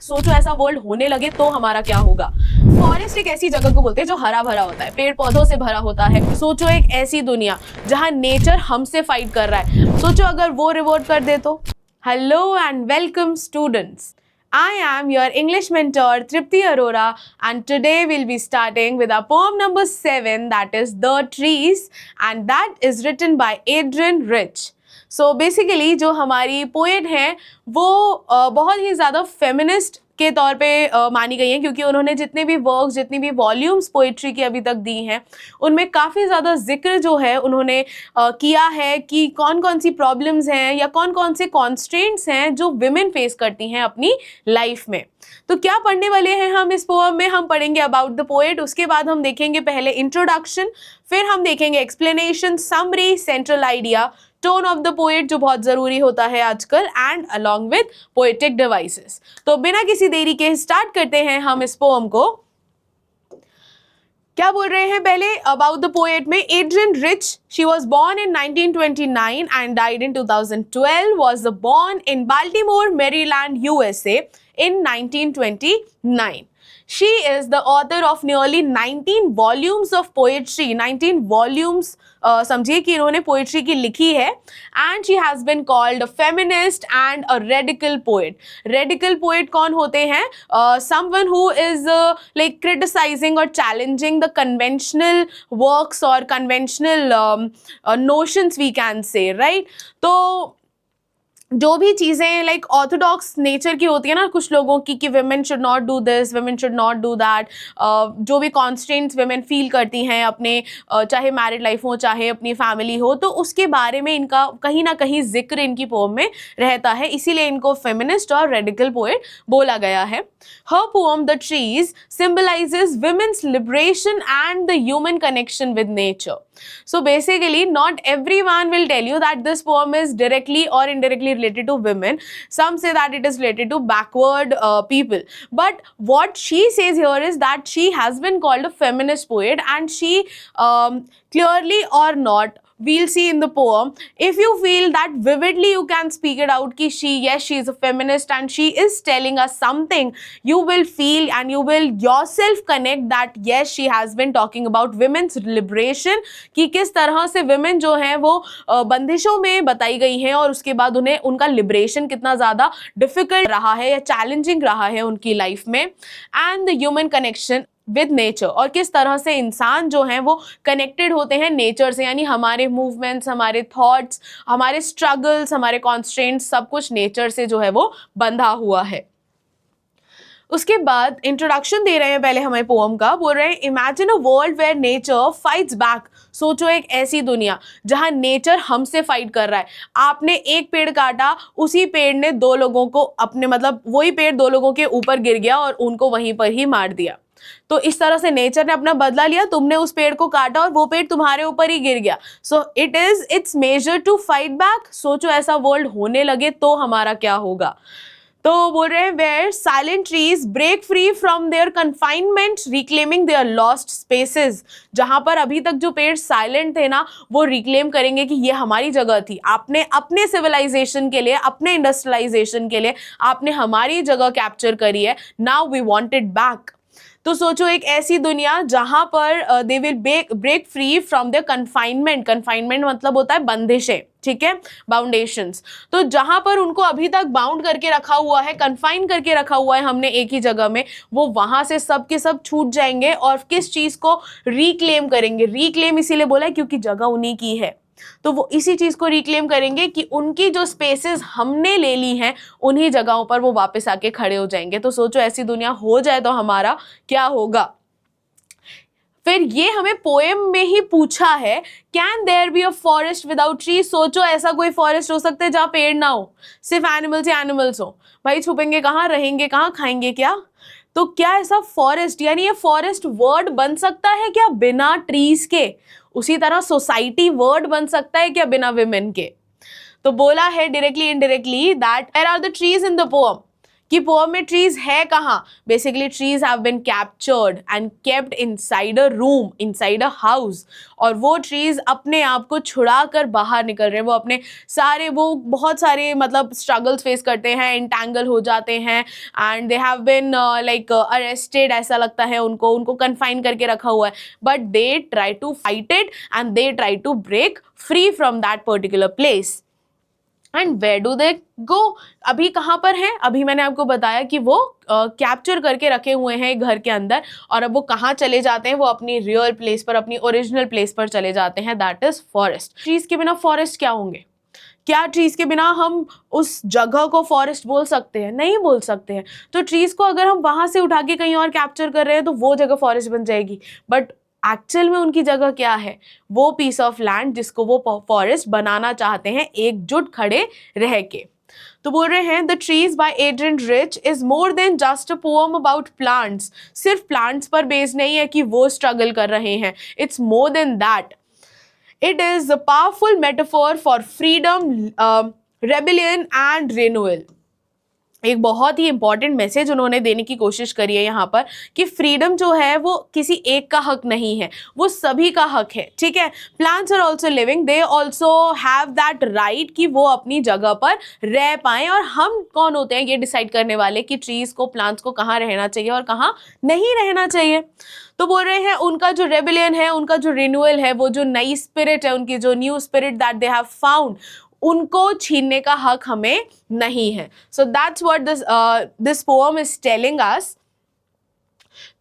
सोचो ऐसा वर्ल्ड होने लगे तो हमारा क्या होगा। फॉरेस्ट एक ऐसी जगह को बोलते हैं जो हरा भरा होता है, पेड़ पौधों से भरा होता है। सोचो एक ऐसी दुनिया जहां नेचर हमसे फाइट कर रहा है, सोचो अगर वो रिवोल्ट कर दे तो। Hello and welcome students, I am your English mentor Tripti Arora, and today we'll be starting with our poem number 7, that is The Trees, and that is written by Adrian Rich. So basically जो हमारी poet हैं वो बहुत ही ज़्यादा feminist के तौर पे मानी गई हैं, क्योंकि उन्होंने जितने भी वर्क्स, जितनी भी वॉल्यूम्स पोइट्री की अभी तक दी हैं उनमें काफ़ी ज़्यादा जिक्र जो है उन्होंने किया है कि कौन कौन सी प्रॉब्लम्स हैं या कौन कौन से कॉन्स्ट्रेंट्स हैं जो विमेन फेस करती हैं अपनी लाइफ में। तो क्या पढ़ने वाले हैं हम इस पोएम में? हम पढ़ेंगे अबाउट द पोएट, उसके बाद हम देखेंगे पहले इंट्रोडक्शन, फिर हम देखेंगे explanation, summary, central idea, tone of the poet जो बहुत ज़रूरी होता है आजकल, and along with poetic devices. तो बिना किसी देरी के स्टार्ट करते हैं हम इस पोएम को। क्या बोल रहे हैं पहले अबाउट द पोएट में? Adrienne Rich, she was born in 1929 and died in 2012, was born in Baltimore, Maryland, USA in 1929. She is the author of nearly 19 volumes of poetry. 19 volumes समझिए कि इन्होंने पोइट्री की लिखी है, and she has been called a feminist and a radical poet. Radical poet कौन होते हैं? Someone who is like criticising और चैलेंजिंग द कन्वेंशनल वर्क्स और conventional notions we can say, right. तो जो भी चीज़ें लाइक ऑर्थोडॉक्स नेचर की होती है ना कुछ लोगों की, कि women should not do this, women should not do that, जो भी कॉन्स्टेंट्स विमेन फील करती हैं अपने चाहे मैरिड लाइफ हो चाहे अपनी फैमिली हो, तो उसके बारे में इनका कहीं ना कहीं जिक्र इनकी पोएम में रहता है, इसीलिए इनको फेमिनिस्ट और रेडिकल पोएट बोला गया है। Her poem the trees symbolizes women's liberation and the human connection with nature. So basically not everyone will tell you that this poem is directly or indirectly related to women. Some say that it is related to backward people, but what she says here is that she has been called a feminist poet, and she clearly or not, we'll see in the poem, if you feel that vividly you can speak it out ki she is a feminist and she is telling us something, you will feel and you will yourself connect that yes, she has been talking about women's liberation, कि किस तरह से women जो हैं वो बंदिशों में बताई गई हैं और उसके बाद उन्हें उनका लिबरेशन कितना ज़्यादा डिफिकल्ट रहा है या चैलेंजिंग रहा है उनकी लाइफ में, and the human connection with nature, और किस तरह से इंसान जो हैं वो कनेक्टेड होते हैं नेचर से, यानी हमारे मूवमेंट्स, हमारे थॉट्स, हमारे स्ट्रगल्स, हमारे कॉन्स्ट्रेंट्स, सब कुछ नेचर से जो है वो बंधा हुआ है। उसके बाद इंट्रोडक्शन दे रहे हैं पहले हमारे पोएम का, बोल रहे हैं imagine a world where nature fights back. सोचो एक ऐसी दुनिया जहां नेचर हमसे फाइट कर रहा है। आपने एक पेड़ काटा, उसी पेड़ ने दो लोगों को अपने, मतलब वही पेड़ दो लोगों के ऊपर गिर गया और उनको वहीं पर ही मार दिया। तो इस तरह से नेचर ने अपना बदला लिया, तुमने उस पेड़ को काटा और वो पेड़ तुम्हारे ऊपर ही गिर गया। So it's major to fight back. सोचो ऐसा वर्ल्ड होने लगे तो हमारा क्या होगा। तो बोल रहे हैं where silent trees break free from their confinement reclaiming their lost spaces. जहां पर अभी तक जो पेड़ साइलेंट थे ना, वो रिक्लेम करेंगे कि ये हमारी जगह थी। आपने अपने सिविलाइजेशन के लिए, अपने इंडस्ट्रियलाइजेशन के लिए आपने हमारी जगह कैप्चर करी है, now we want it back. तो सोचो एक ऐसी दुनिया जहां पर they will break free from the confinement. Confinement मतलब होता है बंदिशें, ठीक है, बाउंडेशंस। तो जहां पर उनको अभी तक बाउंड करके रखा हुआ है, कन्फाइन करके रखा हुआ है हमने एक ही जगह में, वो वहां से सब के सब छूट जाएंगे और किस चीज को रिक्लेम करेंगे। रिक्लेम इसीलिए बोला है क्योंकि जगह उन्हीं की है, तो वो इसी चीज को रिक्लेम करेंगे कि उनकी जो स्पेसेस हमने ले ली हैं उन्हीं जगहों पर वो वापस आके खड़े हो जाएंगे। तो सोचो ऐसी दुनिया हो जाए तो हमारा क्या होगा। फिर ये हमें पोएम में ही पूछा है, can there be a forest without tree. सोचो ऐसा कोई फॉरेस्ट हो सकता है जहाँ पेड़ ना हो, सिर्फ एनिमल्स या एनिमल्स हो। भाई छुपेंगे कहाँ, रहेंगे कहाँ, खाएंगे क्या? तो क्या ऐसा फॉरेस्ट, यानी ये फॉरेस्ट वर्ड बन सकता है क्या बिना ट्रीज के? उसी तरह सोसाइटी वर्ड बन सकता है क्या बिना विमेन के? तो बोला है directly indirectly that there are the trees in the poem, कि पोएम में ट्रीज है कहाँ, basically trees have been captured and kept inside a room, inside a house, और वो ट्रीज अपने आप को छुड़ा कर बाहर निकल रहे हैं, वो अपने सारे, वो बहुत सारे मतलब स्ट्रगल्स फेस करते हैं, इंटैंगल हो जाते हैं and they have been like arrested, ऐसा लगता है उनको कन्फाइन करके रखा हुआ है, but they try to fight it and they try to break free from that particular place. And where do they go, अभी कहाँ पर हैं, अभी मैंने आपको बताया कि वो कैप्चर करके रखे हुए हैं घर के अंदर, और अब वो कहाँ चले जाते हैं, वो अपनी रियल प्लेस पर, अपनी ओरिजिनल प्लेस पर चले जाते हैं, दैट इज फॉरेस्ट। ट्रीज के बिना फॉरेस्ट क्या होंगे, क्या ट्रीज के बिना हम उस जगह को फॉरेस्ट बोल सकते हैं, नहीं बोल सकते हैं। तो ट्रीज को अगर हम वहां से उठा के कहीं और कैप्चर कर रहे हैं तो वो जगह फॉरेस्ट बन जाएगी, बट एक्चुअल में उनकी जगह क्या है, वो पीस ऑफ लैंड जिसको वो फॉरेस्ट बनाना चाहते हैं एकजुट खड़े रह के। तो बोल रहे हैं the trees by Adrienne Rich is more than just a poem about plants, सिर्फ प्लांट्स पर बेस्ड नहीं है कि वो स्ट्रगल कर रहे हैं, it's more than that, it is a powerful metaphor for freedom, rebellion and renewal। एक बहुत ही इंपॉर्टेंट मैसेज उन्होंने देने की कोशिश करी है यहाँ पर कि फ्रीडम जो है वो किसी एक का हक नहीं है, वो सभी का हक है, ठीक है। Plants are also living, they also have that right कि वो अपनी जगह पर रह पाएं, और हम कौन होते हैं ये डिसाइड करने वाले कि ट्रीज को, प्लांट्स को कहाँ रहना चाहिए और कहाँ नहीं रहना चाहिए। तो बोल रहे हैं उनका जो रेबिलियन है, उनका जो रिन्यूअल है, वो जो नई स्पिरिट है, उनकी जो new spirit that they have found, उनको छीनने का हक हमें नहीं है। So that's what this poem is telling us.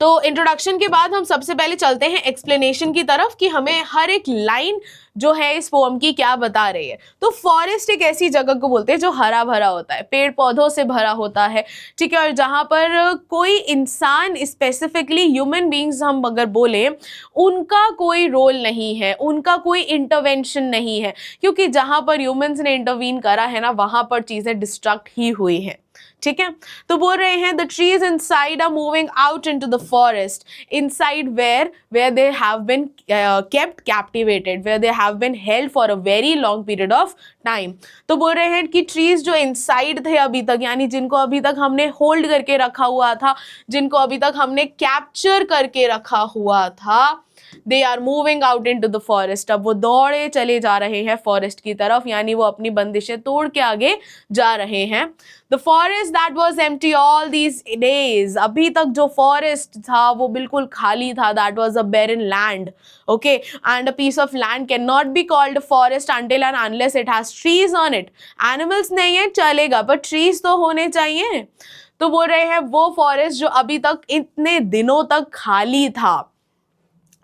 तो इंट्रोडक्शन के बाद हम सबसे पहले चलते हैं एक्सप्लेनेशन की तरफ कि हमें हर एक लाइन जो है इस पोएम की क्या बता रही है। तो फॉरेस्ट एक ऐसी जगह को बोलते हैं जो हरा भरा होता है, पेड़ पौधों से भरा होता है, ठीक है, और जहाँ पर कोई इंसान, स्पेसिफिकली ह्यूमन बींग्स हम अगर बोले, उनका कोई रोल नहीं है, उनका कोई इंटरवेंशन नहीं है, क्योंकि जहाँ पर ह्यूमंस ने इंटरवीन करा है ना, वहाँ पर चीज़ें डिस्ट्रक्ट ही हुई हैं, ठीक है। तो बोल रहे हैं the trees inside are moving out into the forest, inside where they have been kept captivated, where they have been held for a very long period of time. तो बोल रहे हैं कि ट्रीज जो इनसाइड थे अभी तक, यानी जिनको अभी तक हमने होल्ड करके रखा हुआ था, जिनको अभी तक हमने कैप्चर करके रखा हुआ था, they are moving out into the forest, अब वो दौड़े चले जा रहे हैं फॉरेस्ट की तरफ, यानी वो अपनी बंदिशें तोड़ के आगे जा रहे हैं। The forest that was empty all these days, अभी तक जो फॉरेस्ट था वो बिल्कुल खाली था, that was a barren land, okay, and a piece of land cannot be called forest until and unless it has trees on it. Animals नहीं है चलेगा, पर ट्रीज तो होने चाहिए। तो बोल रहे हैं वो फॉरेस्ट जो अभी तक इतने दिनों तक खाली था,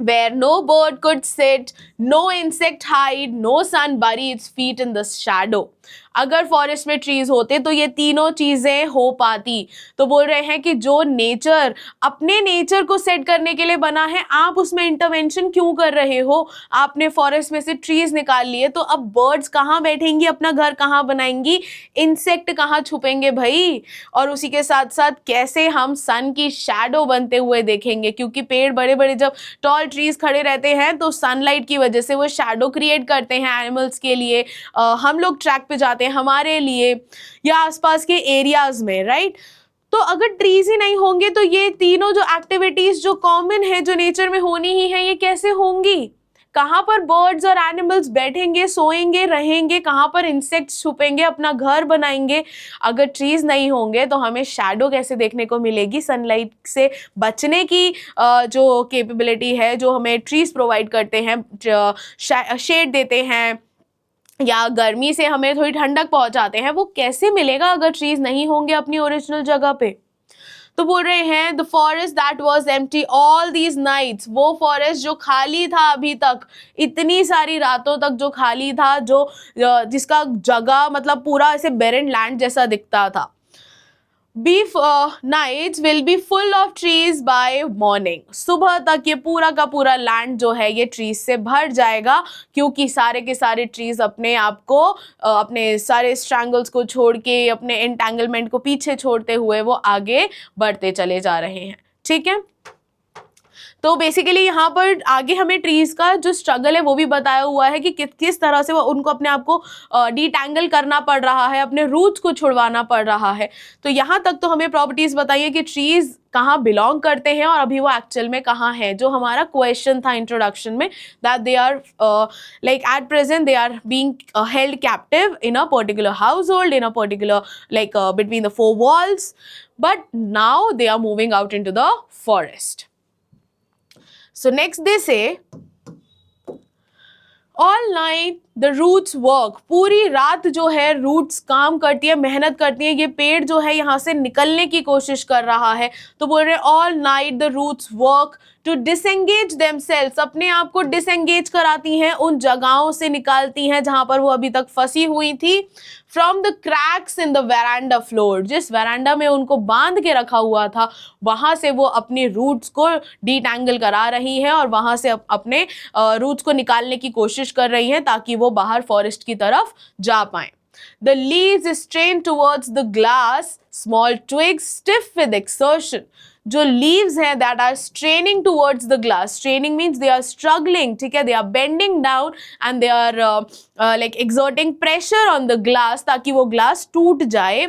where no bird could sit, no insect hide, no sun bury its feet in the shadow। अगर फॉरेस्ट में ट्रीज होते तो ये तीनों चीजें हो पाती। तो बोल रहे हैं कि जो नेचर अपने नेचर को सेट करने के लिए बना है, आप उसमें इंटरवेंशन क्यों कर रहे हो? आपने फॉरेस्ट में से ट्रीज निकाल लिए, तो अब बर्ड्स कहाँ बैठेंगी, अपना घर कहाँ बनाएंगी, इंसेक्ट कहाँ छुपेंगे भाई? और उसी के साथ साथ कैसे हम सन की शैडो बनते हुए देखेंगे, क्योंकि पेड़ बड़े बड़े जब टॉल ट्रीज खड़े रहते हैं तो सनलाइट की वजह से वो शैडो क्रिएट करते हैं एनिमल्स के लिए, हम लोग ट्रैक पे जाते हैं हमारे लिए, या आसपास के एरियाज में, राइट। तो अगर ट्रीज ही नहीं होंगे तो ये तीनों जो एक्टिविटीज जो कॉमन है, जो नेचर में होनी ही है, ये कैसे होंगी? कहाँ पर बर्ड्स और एनिमल्स बैठेंगे, सोएंगे, रहेंगे? कहाँ पर इंसेक्ट्स छुपेंगे, अपना घर बनाएंगे? अगर ट्रीज नहीं होंगे तो हमें शैडो कैसे देखने को मिलेगी? सनलाइट से बचने की जो कैपेबिलिटी है, जो हमें ट्रीज प्रोवाइड करते हैं, शेड देते हैं या गर्मी से हमें थोड़ी ठंडक पहुंचाते हैं, वो कैसे मिलेगा अगर ट्रीज नहीं होंगे अपनी ओरिजिनल जगह पे? तो बोल रहे हैं the forest that was empty all these nights, वो फॉरेस्ट जो खाली था अभी तक, इतनी सारी रातों तक जो खाली था, जो जिसका जगह मतलब पूरा ऐसे बैरन लैंड जैसा दिखता था। nights will be full of trees by morning, सुबह तक ये पूरा का पूरा लैंड जो है ये ट्रीज से भर जाएगा, क्योंकि सारे के सारे ट्रीज अपने आप को अपने सारे स्ट्रैंगल्स को छोड़ के, अपने एंटेंगलमेंट को पीछे छोड़ते हुए वो आगे बढ़ते चले जा रहे हैं, ठीक है। तो बेसिकली यहाँ पर आगे हमें ट्रीज का जो स्ट्रगल है वो भी बताया हुआ है कि किस तरह से वो उनको अपने आप को डिटैंगल करना पड़ रहा है, अपने रूट्स को छुड़वाना पड़ रहा है। तो यहाँ तक तो हमें प्रॉपर्टीज बताइए कि ट्रीज कहाँ बिलोंग करते हैं और अभी वो एक्चुअल में कहाँ है, जो हमारा क्वेश्चन था इंट्रोडक्शन में, that they are like at present they are being held captive in a particular household, in a particular like between the four walls, but now they are moving out into the forest. So next they say all night the roots work. पूरी रात जो है roots काम करती है, मेहनत करती है. ये पेड़ जो है यहाँ से निकलने की कोशिश कर रहा है. तो बोल रहे all night the roots work to disengage themselves. अपने आप को डिसएंगेज कराती हैं, उन जगहों से निकालती हैं जहाँ पर वो अभी तक फंसी हुई थी. From the cracks in the veranda floor. जिस वैरांडा में उनको बांध के रखा हुआ था वहां से वो अपने रूट्स को डिटैंगल करा रही हैं और वहां से अपने रूट्स को निकालने की कोशिश कर रही हैं ताकि वो बाहर फॉरेस्ट की तरफ जा पाएं. The leaves strain towards the glass, small twigs stiff with exertion. जो leaves हैं that are straining towards the glass. Straining means they are struggling, ठीक है, they are bending down and they are like exerting pressure on the glass ताकि वो glass टूट जाए.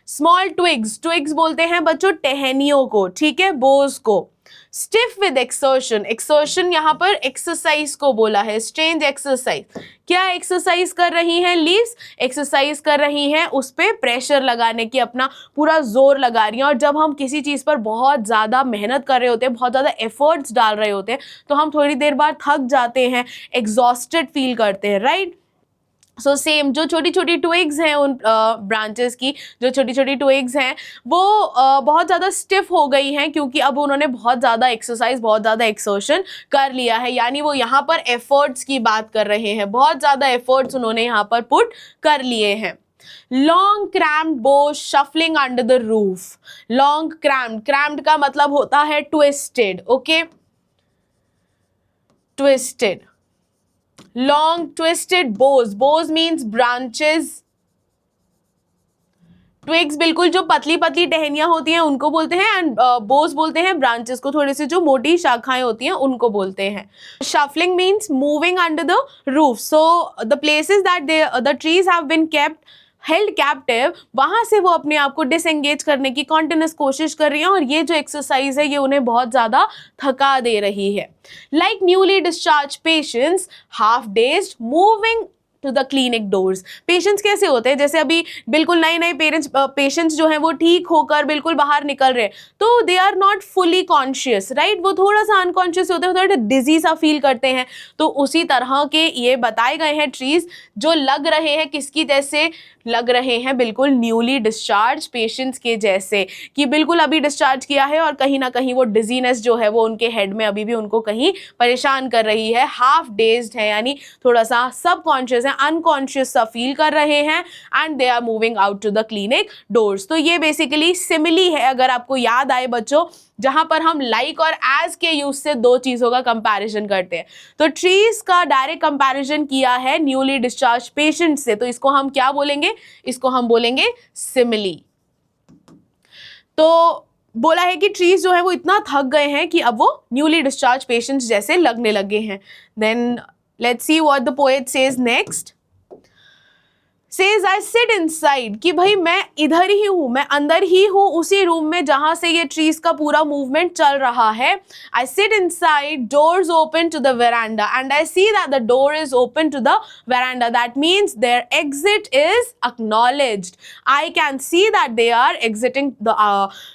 Small twigs, twigs बोलते हैं बच्चों टहनियों को, ठीक है, बोस को. स्टिफ विद एक्सर्शन, एक्सर्शन यहाँ पर एक्सरसाइज को बोला है, स्ट्रेंज एक्सरसाइज. क्या एक्सरसाइज कर रही हैं लीव्स? एक्सरसाइज कर रही हैं उस पर प्रेशर लगाने की, अपना पूरा जोर लगा रही हैं. और जब हम किसी चीज़ पर बहुत ज़्यादा मेहनत कर रहे होते हैं, बहुत ज़्यादा एफर्ट्स डाल रहे होते हैं, तो हम थोड़ी देर बाद थक जाते हैं, एग्जॉस्टेड फील करते हैं, राइट. सो सेम जो छोटी छोटी ट्विग्स हैं उन ब्रांचेस की, जो छोटी छोटी ट्विग्स हैं वो बहुत ज़्यादा स्टिफ हो गई हैं क्योंकि अब उन्होंने बहुत ज़्यादा एक्सरसाइज, बहुत ज़्यादा एक्सर्शन कर लिया है. यानी वो यहाँ पर एफर्ट्स की बात कर रहे हैं, बहुत ज़्यादा एफर्ट्स उन्होंने यहाँ पर पुट कर लिए हैं. Long crammed Bose shuffling under the roof. Long crammed, crammed का मतलब होता है twisted, okay, twisted. Long twisted bows. Bows means branches. Twigs बिल्कुल जो पतली पतली टहनियाँ होती हैं उनको बोलते हैं एंड bows बोलते हैं branches को, थोड़ी सी जो मोटी शाखाएं होती हैं उनको बोलते हैं. Shuffling means moving under the roof. So the places that the trees have been kept held captive, वहाँ से वो अपने आप को डिसएंगेज करने की कॉन्टिन्यूस कोशिश कर रही हैं और ये जो एक्सरसाइज है ये उन्हें बहुत ज़्यादा थका दे रही है. Like newly discharge patients half dazed moving to the clinic doors. Patients कैसे होते हैं? जैसे अभी बिल्कुल नए नए पेशेंट्स जो हैं वो ठीक होकर बिल्कुल बाहर निकल रहे हैं, तो they are not fully conscious, right, वो थोड़ा सा अनकॉन्शियस होते हैं, थोड़ा डिजी सा फील करते हैं. तो उसी तरह के ये बताए गए हैं ट्रीज जो लग रहे हैं किसकी जैसे, लग रहे हैं बिल्कुल न्यूली डिस्चार्ज पेशेंट्स के जैसे, कि बिल्कुल अभी डिस्चार्ज किया है और कहीं ना कहीं वो डिजीनेस जो है वो उनके हेड में अभी भी उनको कहीं परेशान कर रही है. हाफ डेज्ड है यानी थोड़ा सा सबकॉन्शियस है, अनकॉन्शियस सा फील कर रहे हैं and they are moving out to the clinic doors. तो ये बेसिकली सिमिली है, अगर आपको याद आए बच्चों, जहां पर हम लाइक और एज के यूज से दो चीजों का कंपैरिजन करते हैं. तो ट्रीज का डायरेक्ट कंपैरिजन किया है न्यूली डिस्चार्ज पेशेंट से, तो इसको हम क्या बोलेंगे? इसको हम बोलेंगे सिमिली. तो बोला है कि ट्रीज जो है वो इतना थक गए हैं कि अब वो न्यूली डिस्चार्ज पेशेंट्स जैसे लगने लगे हैं. Then let's see what the poet says next. Says I sit inside, कि भाई मैं इधर ही हूँ, मैं अंदर ही हूँ उसी रूम में जहाँ से ये ट्रीज का पूरा मूवमेंट चल रहा है. I sit inside, doors open to the veranda and I see that the door is open to the veranda. That means their exit is acknowledged. I can see that they are exiting the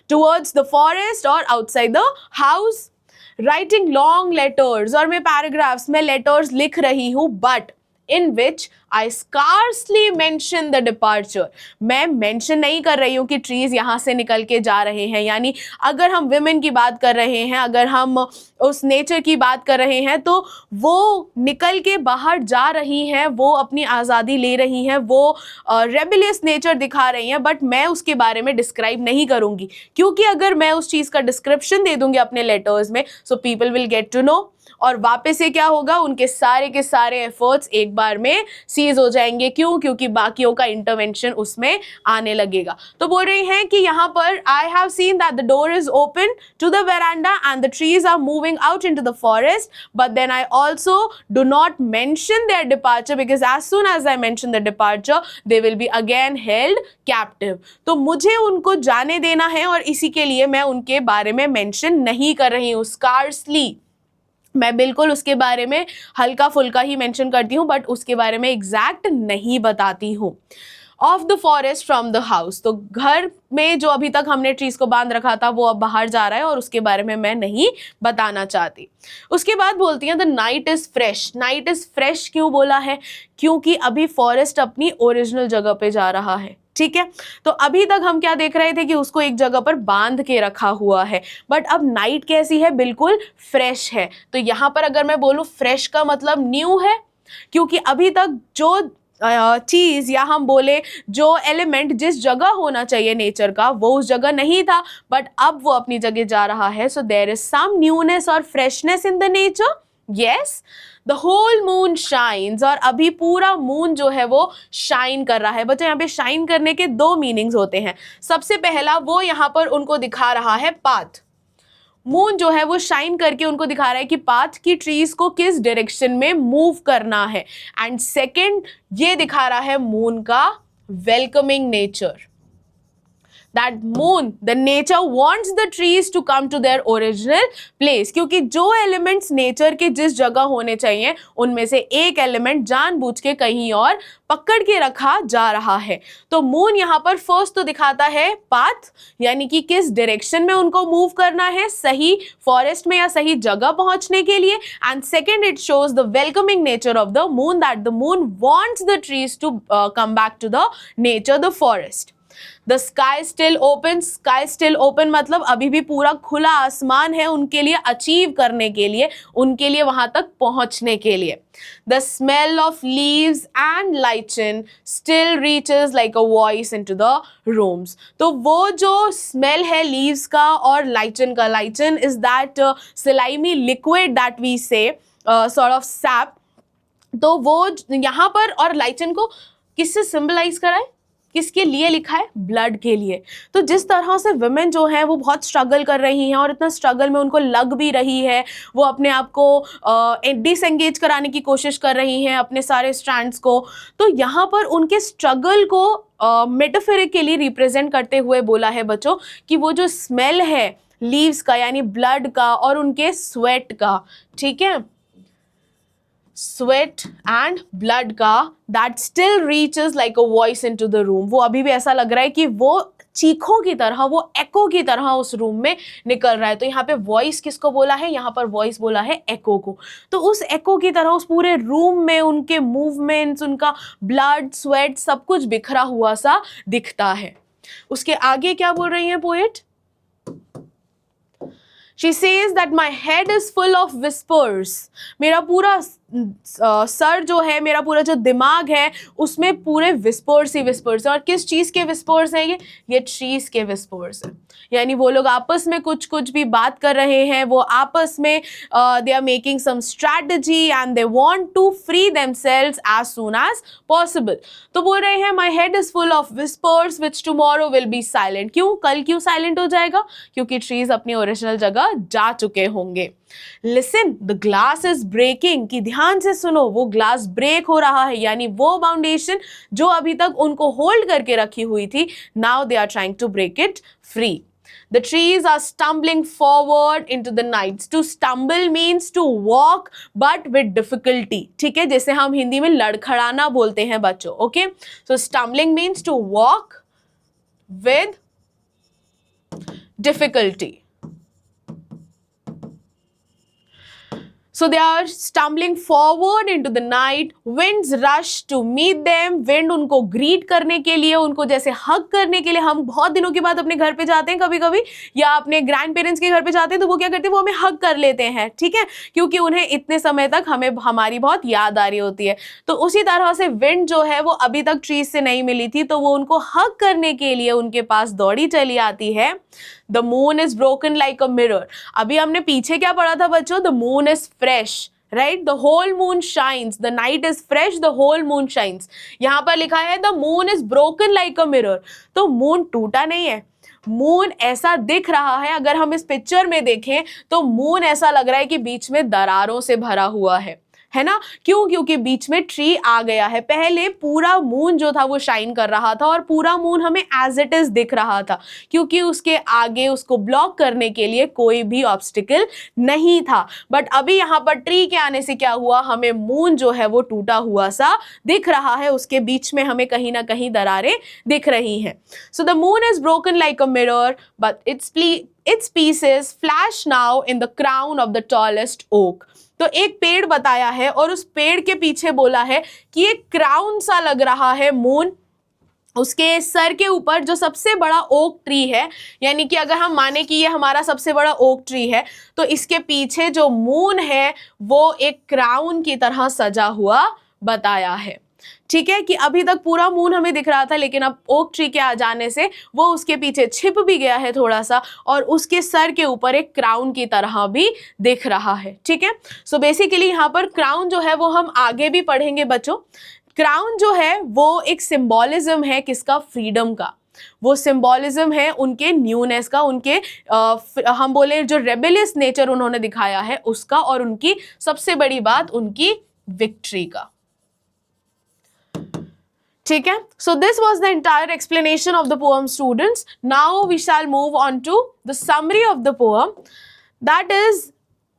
towards the forest or outside the house. Writing long letters, और मैं paragraphs में letters लिख रही हूँ, but in which I scarcely mention the departure. मैं mention नहीं कर रही हूँ कि trees यहाँ से निकल के जा रहे हैं. यानी अगर हम women की बात कर रहे हैं, अगर हम उस nature की बात कर रहे हैं, तो वो निकल के बाहर जा रही हैं, वो अपनी आज़ादी ले रही हैं, वो rebellious nature दिखा रही हैं, बट मैं उसके बारे में describe नहीं करूँगी, क्योंकि अगर मैं उस चीज़ का description दे दूँगी अपने letters में, so people will get to know, और वापस से क्या होगा, उनके सारे के सारे एफर्ट्स एक बार में सीज हो जाएंगे। क्यों? क्योंकि बाकियों का इंटरवेंशन उसमें आने लगेगा। तो बोल रही हैं कि यहाँ पर I have seen that the door is open to the veranda and the trees are moving out into the forest, but then I also do not mention their departure because as soon as I mention the departure they will be again held captive. तो मुझे उनको जाने देना है और इसी के लिए मैं उनके बारे में मेंशन नहीं कर रही हूँ। स्कार्सली, मैं बिल्कुल उसके बारे में हल्का फुल्का ही मेंशन करती हूँ, बट उसके बारे में एग्जैक्ट नहीं बताती हूँ। Of the forest from the house, तो घर में जो अभी तक हमने ट्रीज को बांध रखा था वो अब बाहर जा रहा है और उसके बारे में मैं नहीं बताना चाहती। उसके बाद बोलती हैं the night is fresh. Night is fresh क्यों बोला है? क्योंकि अभी फॉरेस्ट अपनी ओरिजिनल जगह पे जा रहा है। ठीक है, तो अभी तक हम क्या देख रहे थे कि उसको एक जगह पर बांध के रखा हुआ है, बट अब नाइट कैसी है? बिल्कुल फ्रेश है। तो यहाँ पर अगर मैं बोलूँ फ्रेश का मतलब न्यू है, क्योंकि अभी तक जो चीज या हम बोले जो एलिमेंट जिस जगह होना चाहिए नेचर का वो उस जगह नहीं था, बट अब वो अपनी जगह जा रहा है। So there is some newness और freshness in the nature. Yes, the whole moon shines, और अभी पूरा मून जो है वो शाइन कर रहा है। बच्चे यहाँ पे शाइन करने के दो मीनिंग्स होते हैं। सबसे पहला वो यहाँ पर उनको दिखा रहा है पाथ। मून जो है वो शाइन करके उनको दिखा रहा है कि पाथ की ट्रीज को किस डायरेक्शन में मूव करना है। एंड सेकंड ये दिखा रहा है मून का welcoming nature, that moon, the nature wants the trees to come to their original place, क्योंकि जो एलिमेंट्स नेचर के जिस जगह होने चाहिए उनमें से एक एलिमेंट जानबूझ के कहीं और पकड़ के रखा जा रहा है। तो मून यहाँ पर फर्स्ट तो दिखाता है पाथ, यानी कि किस डायरेक्शन में उनको मूव करना है सही फॉरेस्ट में या सही जगह पहुंचने के लिए। And second it shows the welcoming nature of the moon, that the moon wants the trees to come back to the nature, the forest. The sky still open, sky still open मतलब अभी भी पूरा खुला आसमान है उनके लिए achieve करने के लिए, उनके लिए वहां तक पहुंचने के लिए। The smell of leaves and lichen still reaches like a voice into the rooms. तो वो जो स्मेल है लीव्स का और लाइचन का, lichen is that slimy liquid that we say sort of sap, तो वो यहाँ पर, और लाइचन को किससे सिंबलाइज करा है, किसके लिए लिखा है? ब्लड के लिए। तो जिस तरह से वुमेन जो है वो बहुत स्ट्रगल कर रही हैं और इतना स्ट्रगल में उनको लग भी रही है, वो अपने आप को डिसएंगेज कराने की कोशिश कर रही हैं अपने सारे स्ट्रैंड्स को, तो यहाँ पर उनके स्ट्रगल को मेटाफोरिकली रिप्रेजेंट करते हुए बोला है बच्चों कि वो जो स्मेल है लीव्स का यानी ब्लड का और उनके स्वेट का, ठीक है, स्वेट एंड ब्लड का, that still reaches like a voice into the room. वो अभी भी ऐसा लग रहा है कि वो चीखों की तरह, वो एको की तरह उस रूम में निकल रहा है। तो यहाँ पे वॉइस किसको बोला है? यहाँ पर वॉइस बोला है एको को। तो उस एको की तरह उस पूरे रूम में उनके मूवमेंट्स, उनका ब्लड स्वेट सब कुछ बिखरा हुआ सा दिखता है। उसके आगे क्या बोल रही है poet? She says that my head is full of whispers. मेरा पूरा सर जो है, मेरा पूरा जो दिमाग है उसमें पूरे विस्पर्स ही विस्पर्स है। और किस चीज़ के विस्पर्स हैं ये ट्रीज के विस्पर्स हैं। यानी वो लोग आपस में कुछ कुछ भी बात कर रहे हैं, वो आपस में they are making some strategy and they want to free themselves as soon as possible. तो बोल रहे हैं my head is full of whispers which tomorrow will be silent. क्यों? कल क्यों साइलेंट हो जाएगा? क्योंकि ट्रीज अपनी ओरिजिनल जगह जा चुके होंगे। Listen the glass is breaking, कि ध्यान से सुनो, वो ग्लास ब्रेक हो रहा है, यानी वो फाउंडेशन जो अभी तक उनको होल्ड करके रखी हुई थी, now they are trying to break it free. The trees are stumbling forward into the night. To stumble means to walk but with difficulty. ठीक है, जैसे हम हिंदी में लड़खड़ाना बोलते हैं बच्चों। Okay, so stumbling means to walk with difficulty. So they are stumbling forward into the night. Winds rush to meet them. Wind उनको greet करने के लिए, उनको जैसे हग करने के लिए, हम बहुत दिनों के बाद अपने घर पे जाते हैं कभी कभी या अपने ग्रैंड पेरेंट्स के घर पे जाते हैं, तो वो क्या करते हैं? वो हमें हग कर लेते हैं, ठीक है, क्योंकि उन्हें इतने समय तक हमें हमारी बहुत याद आ रही होती है। तो उसी तरह से विंड जो है वो अभी तक ट्रीज से नहीं मिली थी, तो वो उनको हग करने के लिए उनके पास दौड़ी चली आती है। The moon is broken like a mirror. अभी हमने पीछे क्या पढ़ा था बच्चों? The moon is fresh, right, the whole moon shines, the night is fresh, the whole moon shines. यहाँ पर लिखा है the moon is broken like a mirror, तो मून टूटा नहीं है, मून ऐसा दिख रहा है, अगर हम इस पिक्चर में देखें तो मून ऐसा लग रहा है कि बीच में दरारों से भरा हुआ है ना। क्यों? क्योंकि बीच में ट्री आ गया है। पहले पूरा मून जो था वो शाइन कर रहा था और पूरा मून हमें एज इट इज दिख रहा था, क्योंकि उसके आगे उसको ब्लॉक करने के लिए कोई भी ऑब्स्टिकल नहीं था। बट अभी यहाँ पर ट्री के आने से क्या हुआ, हमें मून जो है वो टूटा हुआ सा दिख रहा है, उसके बीच में हमें कहीं ना कहीं दरारें दिख रही हैं। So the moon is broken like a mirror but its pieces flash now in the crown of the tallest oak। तो एक पेड़ बताया है और उस पेड़ के पीछे बोला है कि ये क्राउन सा लग रहा है मून, उसके सर के ऊपर जो सबसे बड़ा ओक ट्री है, यानी कि अगर हम माने कि ये हमारा सबसे बड़ा ओक ट्री है तो इसके पीछे जो मून है वो एक क्राउन की तरह सजा हुआ बताया है। ठीक है, कि अभी तक पूरा मून हमें दिख रहा था, लेकिन अब ओक ट्री के आ जाने से वो उसके पीछे छिप भी गया है थोड़ा सा, और उसके सर के ऊपर एक क्राउन की तरह भी दिख रहा है। ठीक है, सो बेसिकली यहाँ पर क्राउन जो है वो हम आगे भी पढ़ेंगे बच्चों। क्राउन जो है वो एक सिंबॉलिज्म है किसका? फ्रीडम का। वो सिंबॉलिज्म है उनके न्यूनेस का, उनके हम बोले जो रेबेलियस नेचर उन्होंने दिखाया है उसका, और उनकी सबसे बड़ी बात उनकी विक्ट्री का। ठीक है, so this was the entire explanation of the poem students. Now we shall move on to the summary of the poem, that is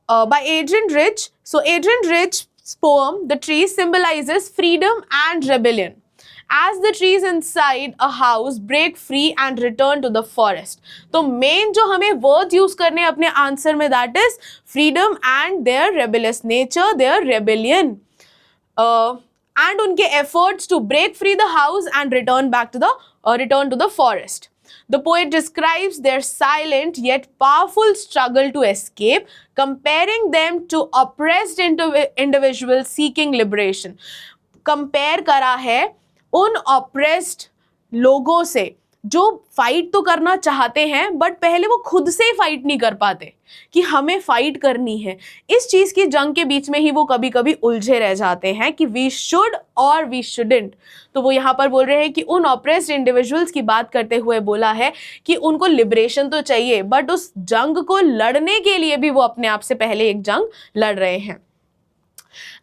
by Adrian Rich. So Adrian Rich's poem, The Tree, symbolizes freedom and rebellion. As the trees inside a house break free and return to the forest. तो main जो हमें words use करने अपने answer में, that is freedom and their rebellious nature, their rebellion. And उनके efforts to break free the house and return to the forest. The poet describes their silent yet powerful struggle to escape, comparing them to oppressed individuals seeking liberation. Compare करा है उन oppressed लोगों से जो fight तो करना चाहते हैं बट पहले वो खुद से फाइट नहीं कर पाते कि हमें फाइट करनी है। इस चीज की जंग के बीच में ही वो कभी कभी उलझे रह जाते हैं कि वी शुड और वी शुडंट। तो वो यहाँ पर बोल रहे हैं कि उन ऑप्रेस्ड इंडिविजुअल्स की बात करते हुए बोला है कि उनको लिबरेशन तो चाहिए, बट उस जंग को लड़ने के लिए भी वो अपने आप से पहले एक जंग लड़ रहे हैं।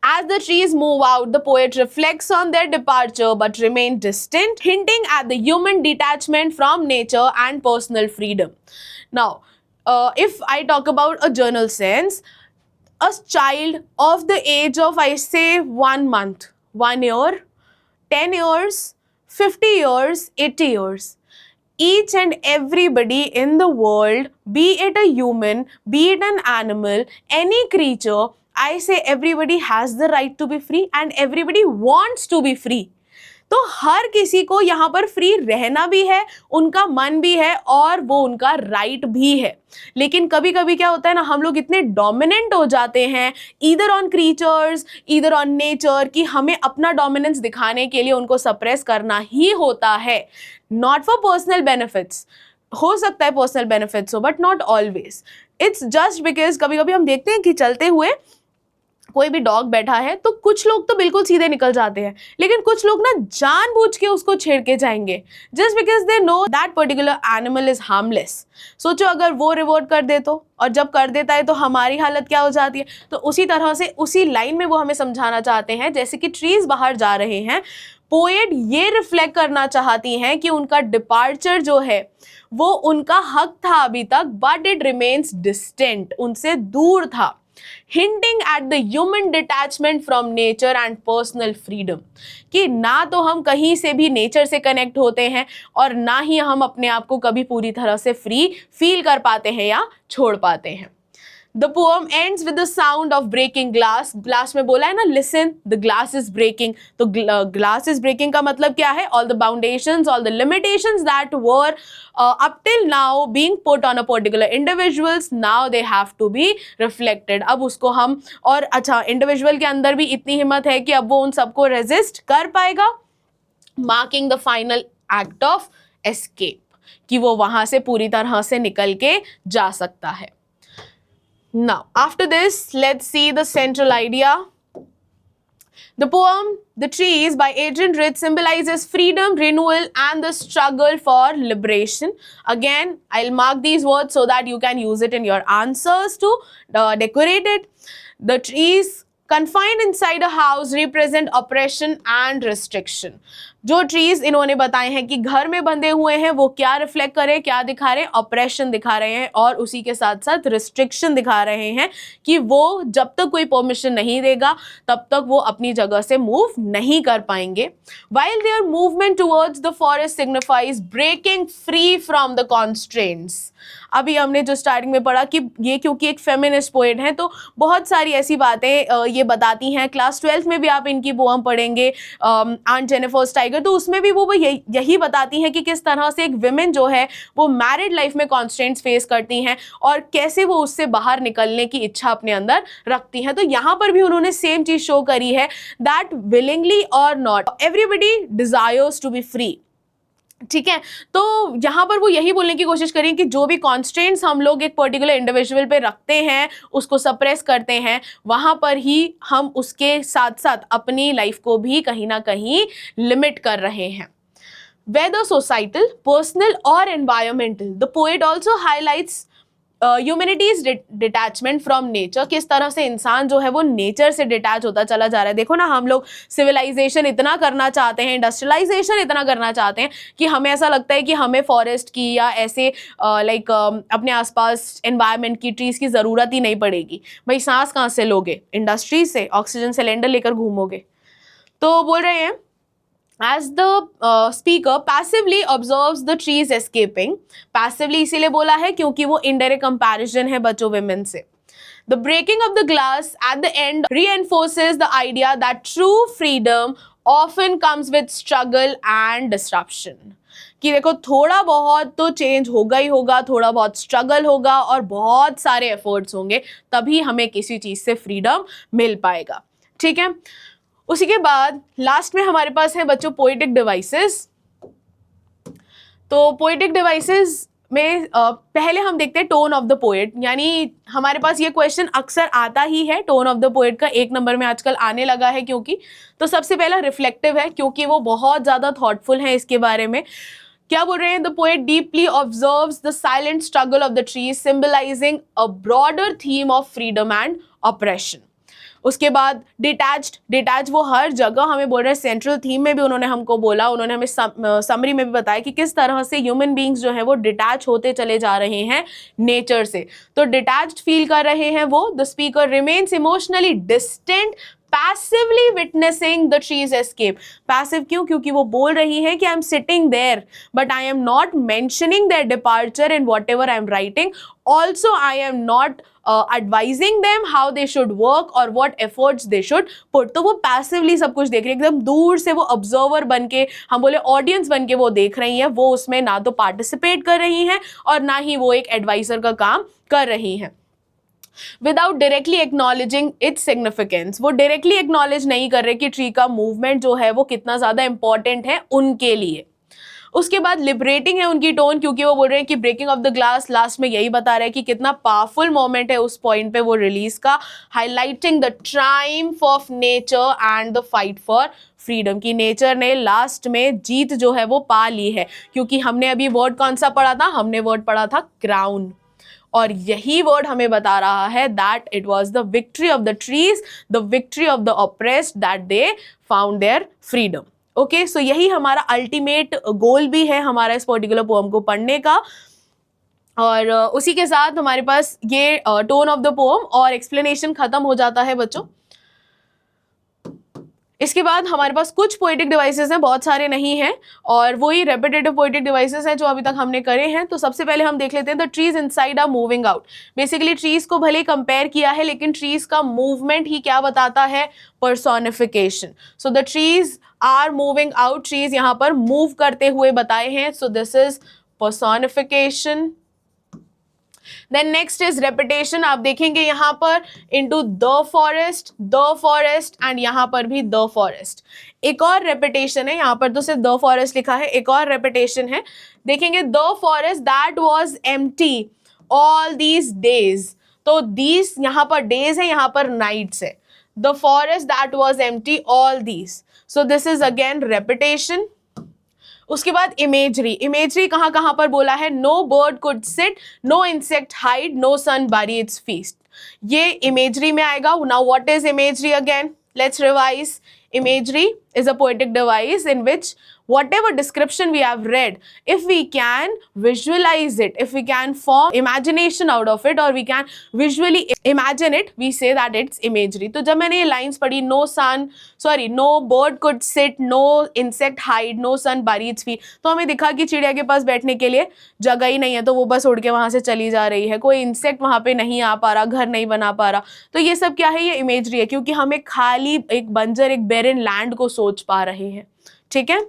As the trees move out, the poet reflects on their departure but remain distant, hinting at the human detachment from nature and personal freedom. Now, if I talk about a general sense, a child of the age of, I say, 1 month, 1 year, 10 years, 50 years, 80 years, each and everybody in the world, be it a human, be it an animal, any creature, I say everybody has the right to be free and everybody wants to be free. तो हर किसी को यहाँ पर free रहना भी है, उनका मन भी है और वो उनका राइट भी है। लेकिन कभी कभी क्या होता है ना, हम लोग इतने डोमिनेंट हो जाते हैं either on creatures either on nature कि हमें अपना डोमिनेंस दिखाने के लिए उनको सप्रेस करना ही होता है। नॉट फॉर पर्सनल बेनिफिट्स, हो सकता है पर्सनल बेनिफिट्स हो but not always. It's just because कभी कभी हम देखते हैं कि चलते हुए कोई भी डॉग बैठा है तो कुछ लोग तो बिल्कुल सीधे निकल जाते हैं, लेकिन कुछ लोग ना जानबूझ के उसको छेड़ के जाएंगे just because they know that particular animal is harmless. सोचो अगर वो रिवॉर्ड कर दे तो, और जब कर देता है तो हमारी हालत क्या हो जाती है। तो उसी तरह से उसी लाइन में वो हमें समझाना चाहते हैं, जैसे कि ट्रीज बाहर जा रहे हैं, पोएट ये रिफ्लेक्ट करना चाहती हैं कि उनका डिपार्चर जो है वो उनका हक था अभी तक, बट इट रिमेन्स डिस्टेंट, उनसे दूर था। hinting at the human detachment from nature and personal freedom, कि ना तो हम कहीं से भी नेचर से कनेक्ट होते हैं और ना ही हम अपने आप को कभी पूरी तरह से फ्री फील कर पाते हैं या छोड़ पाते हैं। The poem ends with the sound of breaking glass. Glass में बोला है ना, listen, the glass is breaking. तो glass is breaking का मतलब क्या है? All the foundations, all the limitations that were up till now being put on a particular individuals, now they have to be reflected. अब उसको हम, और अच्छा individual के अंदर भी इतनी हिम्मत है कि अब वो उन सबको resist कर पाएगा, marking the final act of escape, कि वो वहाँ से पूरी तरह से निकल के जा सकता है। Now, after this, let's see the central idea. The poem The Trees by Adrian Rich symbolizes freedom, renewal, and the struggle for liberation. Again, I'll mark these words so that you can use it in your answers to decorate it. The trees confined inside a house represent oppression and restriction. जो trees इन्होंने बताए हैं कि घर में बंधे हुए हैं, वो क्या रिफ्लेक्ट करे, क्या दिखा रहे हैं, ऑपरेशन दिखा रहे हैं, और उसी के साथ साथ रिस्ट्रिक्शन दिखा रहे हैं कि वो जब तक कोई परमिशन नहीं देगा तब तक वो अपनी जगह से मूव नहीं कर पाएंगे. While their movement towards the forest signifies breaking free from the constraints. अभी हमने जो स्टार्टिंग में पढ़ा कि ये क्योंकि एक फेमिनिस्ट पोएट हैं तो बहुत सारी ऐसी बातें ये बताती हैं. क्लास 12th में भी आप इनकी पोएम पढ़ेंगे, ऑन जेनिफर टाइगर, तो उसमें भी वो यही बताती हैं कि किस तरह से एक विमेन जो है वो मैरिड लाइफ में कॉन्स्ट्रेंट्स फेस करती हैं और कैसे वो उससे बाहर निकलने की इच्छा अपने अंदर रखती हैं. तो यहाँ पर भी उन्होंने सेम चीज शो करी है, दैट विलिंगली और not everybody desires to be free. ठीक है, तो यहाँ पर वो यही बोलने की कोशिश करें कि जो भी कॉन्स्टेंट्स हम लोग एक पर्टिकुलर इंडिविजुअल पे रखते हैं, उसको सप्रेस करते हैं, वहाँ पर ही हम उसके साथ साथ अपनी लाइफ को भी कहीं ना कहीं लिमिट कर रहे हैं. Whether societal, personal or environmental, the poet also highlights humanities detachment from nature. किस तरह से इंसान जो है वो नेचर से डिटैच होता चला जा रहा है. देखो ना, हम लोग सिविलाइजेशन इतना करना चाहते हैं, इंडस्ट्रियलाइजेशन इतना करना चाहते हैं कि हमें ऐसा लगता है कि हमें फॉरेस्ट की या ऐसे अपने आसपास एनवायरनमेंट की, ट्रीज की ज़रूरत ही नहीं पड़ेगी. भाई सांस कहाँ से लोगे? इंडस्ट्री से. ऑक्सीजन सिलेंडर लेकर घूमोगे. तो बोल रहे हैं as the speaker passively observes the trees escaping. passively इसीलिए बोला है क्योंकि वो indirect comparison है बच्चों women से. The breaking of the glass at the end reinforces the idea that true freedom often comes with struggle and disruption. कि देखो थोड़ा बहुत तो चेंज होगा ही होगा, थोड़ा बहुत स्ट्रगल होगा और बहुत सारे एफर्ट्स होंगे, तभी हमें किसी चीज़ से फ्रीडम मिल पाएगा. ठीक है, उसी के बाद लास्ट में हमारे पास है बच्चों पोएटिक डिवाइसेस. तो पोएटिक डिवाइसेस में पहले हम देखते हैं टोन ऑफ द पोएट. यानी हमारे पास ये क्वेश्चन अक्सर आता ही है, टोन ऑफ द पोएट का 1 नंबर में आजकल आने लगा है क्योंकि. तो सबसे पहला रिफ्लेक्टिव है क्योंकि वो बहुत ज़्यादा थॉटफुल है इसके बारे में. क्या बोल रहे हैं? The poet deeply observes the silent struggle of the trees symbolising a broader theme of freedom and operation. उसके बाद डिटैच वो हर जगह हमें बोल रहे हैं. सेंट्रल थीम में भी उन्होंने हमको बोला, उन्होंने हमें समरी में भी बताया कि किस तरह से ह्यूमन बीइंग्स जो है वो डिटैच होते चले जा रहे हैं नेचर से. तो डिटैच्ड फील कर रहे हैं वो. The speaker remains emotionally distant passively witnessing the trees escape. Passive क्यों? क्योंकि वो बोल रही है कि I am sitting there but I am not mentioning their departure in whatever I am writing. Also I am not advising them how they should work or what efforts they should put. तो वो passively सब कुछ देख रही है, एकदम दूर से वो observer बन के, हम बोले audience बन के वो देख रही है. वो उसमें ना तो participate कर रही हैं और ना ही वो एक advisor का काम कर रही हैं. Without directly acknowledging its significance. वो डायरेक्टली एक्नॉलेज नहीं कर रहे कि ट्री का मूवमेंट जो है वो कितना ज़्यादा इंपॉर्टेंट है उनके लिए. उसके बाद लिबरेटिंग है उनकी टोन क्योंकि वो बोल रहे हैं कि breaking of the glass last में यही बता रहे हैं कि कितना पावरफुल मोमेंट है उस पॉइंट पे वो रिलीज का. Highlighting the Triumph of nature and the fight for freedom. की नेचर ने लास्ट में जीत जो है वो पा ली है. क्योंकि हमने अभी वर्ड कौन सा पढ़ा था? हमने वर्ड पढ़ा था क्राउन, और यही वर्ड हमें बता रहा है that it was the victory of the trees, the victory of the oppressed, that they found their freedom. Okay, so यही हमारा अल्टीमेट गोल भी है हमारा इस पर्टिकुलर पोएम को पढ़ने का. और उसी के साथ हमारे पास ये टोन ऑफ द पोएम और एक्सप्लेनेशन खत्म हो जाता है बच्चों. इसके बाद हमारे पास कुछ पोएटिक डिवाइसेस हैं, बहुत सारे नहीं हैं, और वही रेपिटेटिव पोएटिक डिवाइसेस हैं जो अभी तक हमने करे हैं. तो सबसे पहले हम देख लेते हैं the trees inside are moving out. Basically trees को भले कंपेयर किया है लेकिन ट्रीज का मूवमेंट ही क्या बताता है? Personification. So the trees are moving out. Trees यहाँ पर मूव करते हुए बताए हैं. So this is personification. Then next is repetition. आप देखेंगे यहाँ पर इनटू द फॉरेस्ट एंड यहाँ पर भी द फॉरेस्ट. एक और रेपिटेशन है, यहाँ पर तो सिर्फ द फॉरेस्ट लिखा है, एक और रेपिटेशन है. देखेंगे the forest that was empty all these days. तो these यहाँ पर days है, यहाँ पर nights है. The forest that was empty, all these. So this is again repetition. उसके बाद इमेजरी. इमेजरी कहाँ कहाँ पर बोला है? No bird could sit, no insect hide, no sun bury its feast. ये इमेजरी में आएगा. Now what is imagery again? Let's revise. Imagery is a poetic device in which whatever description we have read, if we can visualize it, if we can form imagination out of it, or we can visually imagine it, we say that it's imagery. तो जब मैंने ये lines पढ़ी, no bird could sit, no insect hide, no sun bury its feet, तो हमें दिखा कि चिड़िया के पास बैठने के लिए जगह ही नहीं है, तो वो बस उड़ के वहाँ से चली जा रही है. कोई इंसेक्ट वहाँ पे नहीं आ पा रहा, घर नहीं बना पा रहा. तो ये सब क्या है? ये इमेजरी है, क्योंकि हम एक खाली, एक बंजर, एक बेरन लैंड को सोच पा रहे हैं. ठीक है.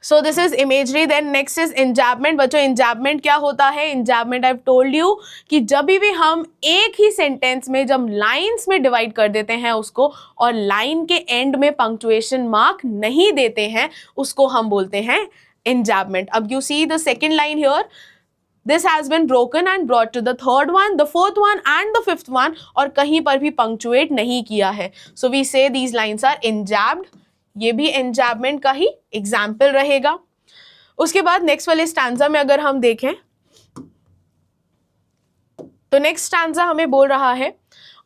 So this is imagery. Then next is enjambment. बच्चों enjambment क्या होता है? enjambment I've told you कि जब भी हम एक ही सेंटेंस में जब लाइंस में डिवाइड कर देते हैं उसको, और लाइन के एंड में पंक्चुएशन मार्क नहीं देते हैं, उसको हम बोलते हैं enjambment. अब you see the second line here. This has been broken and brought to the third one, the fourth one and the fifth one, और कहीं पर भी पंक्चुएट नहीं किया है. So we say these lines are enjambed. ये भी enjambment का ही एग्जाम्पल रहेगा. उसके बाद नेक्स्ट वाले स्टैंजा में अगर हम देखें तो नेक्स्ट स्टैंजा हमें बोल रहा है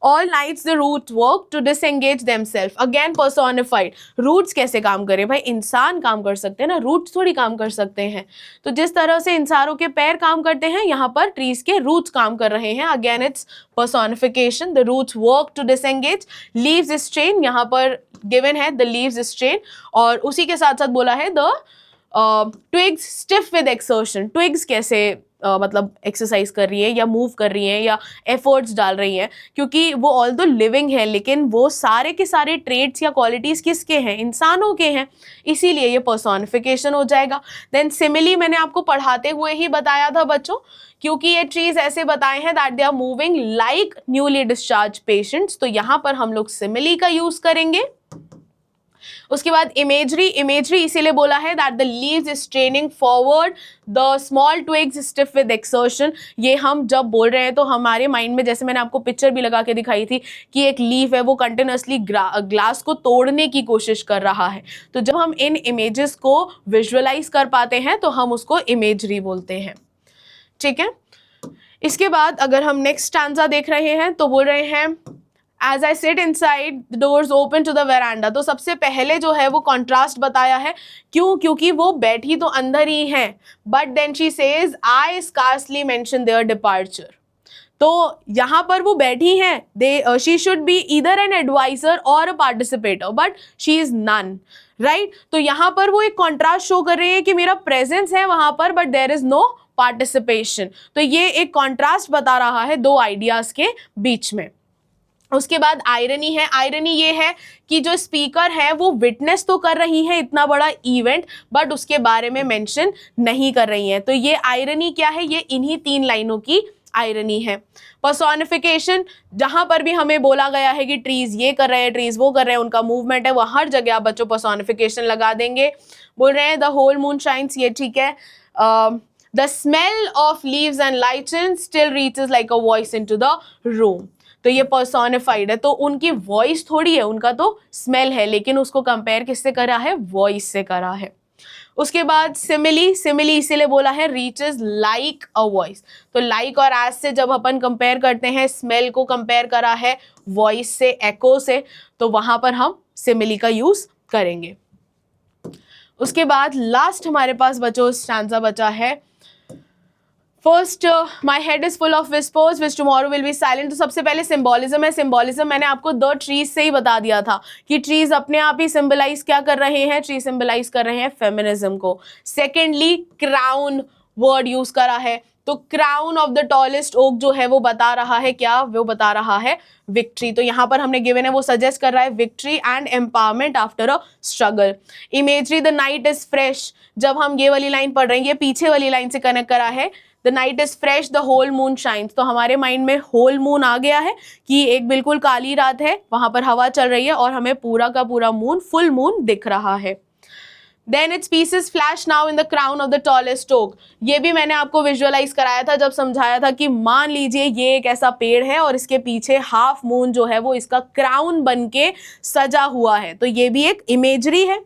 All nights the roots work to disengage themselves. Again personified. Roots कैसे काम करें? भाई इंसान काम कर सकते हैं ना, roots थोड़ी काम कर सकते हैं. तो जिस तरह से इंसानों के पैर काम करते हैं, यहाँ पर ट्रीज के roots काम कर रहे हैं. Again it's personification. The roots work to disengage. Leaves strain, यहाँ पर given है the leaves strain, और उसी के साथ साथ बोला है the twigs stiff with exertion. Twigs कैसे मतलब एक्सरसाइज कर रही है या मूव कर रही है या एफर्ट्स डाल रही हैं, क्योंकि वो ऑल दो लिविंग है, लेकिन वो सारे के सारे ट्रेड्स या क्वालिटीज़ किसके हैं? इंसानों के हैं, इसीलिए ये पर्सोनिफिकेशन हो जाएगा. देन सिमिली मैंने आपको पढ़ाते हुए ही बताया था बच्चों, क्योंकि ये ट्रीज ऐसे बताए हैं that they are moving like newly discharge patients, तो यहाँ पर हम लोग सिमिली का यूज करेंगे. उसके बाद इमेजरी. इमेजरी इसीलिए बोला है that the leaves is straining forward, the small twigs stiff with exertion. ये हम जब बोल रहे हैं तो हमारे माइंड में, जैसे मैंने आपको पिक्चर भी लगा के दिखाई थी कि एक लीफ है वो कंटिन्यूसली ग्लास को तोड़ने की कोशिश कर रहा है. तो जब हम इन इमेजेस को विजुअलाइज कर पाते हैं तो हम उसको इमेजरी बोलते हैं. ठीक है. इसके बाद अगर हम नेक्स्ट स्टैंजा देख रहे हैं तो बोल रहे हैं As I sit inside, the doors open to the veranda. तो सबसे पहले जो है वो कॉन्ट्रास्ट बताया है. क्यों? क्योंकि वो बैठी तो अंदर ही है, but then she says, I scarcely mention their departure. तो यहाँ पर वो बैठी हैं, she should be either an advisor or a participator, but she is none, right? तो यहाँ पर वो एक कॉन्ट्रास्ट शो कर रही है कि मेरा प्रेजेंस है वहाँ पर, but there is no participation. तो ये एक कॉन्ट्रास्ट बता रहा है दो आइडियाज के बीच में. उसके बाद आयरनी है. आयरनी ये है कि जो स्पीकर है वो विटनेस तो कर रही है इतना बड़ा इवेंट, बट उसके बारे में मेंशन नहीं कर रही है. तो ये आयरनी क्या है? ये इन्हीं 3 लाइनों की आयरनी है. पर्सोनिफिकेशन, जहां पर भी हमें बोला गया है कि ट्रीज ये कर रहे हैं, ट्रीज वो कर रहे हैं, उनका मूवमेंट है, वो हर जगह आप बच्चों पर्सोनिफिकेशन लगा देंगे. बोल रहे हैं द होल मून शाइन्स, ये ठीक है. The smell of leaves and lightens still reaches like a voice into the room. तो ये पर्सोनिफाइड है, तो उनकी वॉइस थोड़ी है, उनका तो स्मेल है, लेकिन उसको कंपेयर किससे करा है? वॉइस से करा है. उसके बाद सिमिली. सिमिली इसीलिए बोला है रीचेस लाइक अ वॉइस. तो लाइक और एज से जब अपन कंपेयर करते हैं, स्मेल को कंपेयर करा है वॉइस से, एको से, तो वहां पर हम सिमिली का यूज करेंगे. उसके बाद लास्ट हमारे पास बच्चों स्टैंजा बचा है. First, my head is full of whispers which tomorrow will be silent. तो सबसे पहले सिम्बोलिज्म है. सिम्बोलिज्म मैंने आपको द ट्रीज से ही बता दिया था कि ट्रीज अपने आप ही सिम्बलाइज क्या कर रहे हैं? ट्री सिम्बलाइज कर रहे हैं फेमिनिज्म को. सेकेंडली, क्राउन वर्ड यूज करा है, तो crown of the tallest oak जो है वो बता रहा है क्या? वो बता रहा है विक्ट्री. तो यहाँ पर हमने गिवन है, वो सजेस्ट कर रहा है victory and empowerment after a struggle. Imagery, the night is fresh. जब हम ये वाली लाइन पढ़ रहे हैं, ये पीछे वाली लाइन से कनेक्ट करा है. The night is fresh, the whole moon shines. तो हमारे माइंड में होल मून आ गया है कि एक बिल्कुल काली रात है, वहां पर हवा चल रही है और हमें पूरा का पूरा मून, फुल मून दिख रहा है. Then its pieces flash now in the crown of the tallest oak. ये भी मैंने आपको विजुअलाइज कराया था जब समझाया था कि मान लीजिए ये एक ऐसा पेड़ है और इसके पीछे हाफ मून जो है वो इसका क्राउन बन के सजा हुआ है, तो ये भी एक इमेजरी है।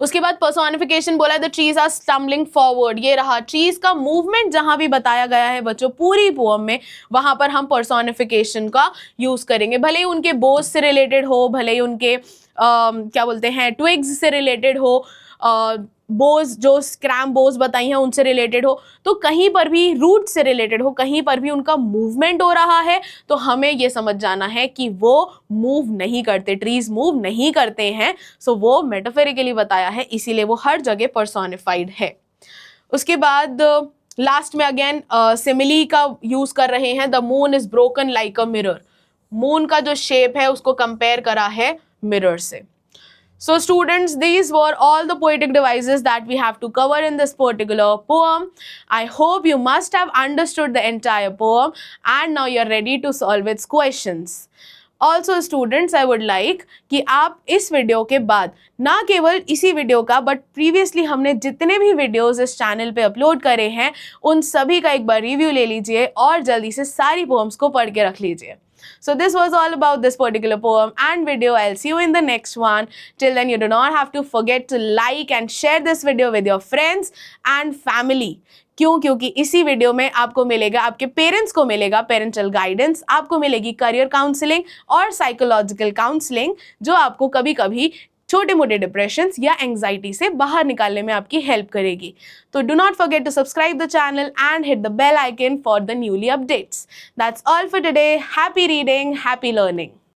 उसके बाद पर्सोनिफिकेशन बोला है, the trees are stumbling forward. ये रहा ट्रीज का मूवमेंट जहां भी बताया गया है बच्चों पूरी पोएम में, वहां पर हम पर्सोनिफिकेशन का यूज करेंगे, भले ही उनके बोझ से रिलेटेड हो, भले ही उनके क्या बोलते हैं ट्विग्स से रिलेटेड हो, बोझ जो स्क्रैम बोझ बताई हैं उनसे रिलेटेड हो, तो कहीं पर भी रूट से रिलेटेड हो, कहीं पर भी उनका मूवमेंट हो रहा है, तो हमें ये समझ जाना है कि वो मूव नहीं करते, ट्रीज मूव नहीं करते हैं। सो वो मेटाफोरिकली बताया है, इसीलिए वो हर जगह पर्सोनिफाइड है। उसके बाद लास्ट में अगेन सिमिली का यूज कर रहे हैं, the moon is broken like a mirror. Moon का जो शेप है उसको कंपेयर करा है मिरर से। So students, these were all the poetic devices that we have to cover in this particular poem. I hope you must have understood the entire poem and now you're ready to solve its questions. Also students, I would like कि आप इस video के बाद ना केवल इसी video का but previously हमने जितने भी वीडियोस इस चैनल पे अपलोड करे हैं उन सभी का एक बार रिव्यू ले लीजिए और जल्दी से सारी पोएम्स को पढ़ के रख लीजिए। So this was all about this particular poem and video. I'll see you in the next one. Till then, you do not have to forget to like and share this video with your friends and family. क्यों? क्योंकि इसी video में आपको मिलेगा, आपके parents को मिलेगा parental guidance, आपको मिलेगी करियर काउंसलिंग और साइकोलॉजिकल काउंसलिंग, जो आपको कभी कभी छोटे मोटे डिप्रेशन या एंग्जाइटी से बाहर निकालने में आपकी हेल्प करेगी। तो do not forget to subscribe the channel and hit the bell icon for the newly updates. That's all for today. Happy reading, happy learning.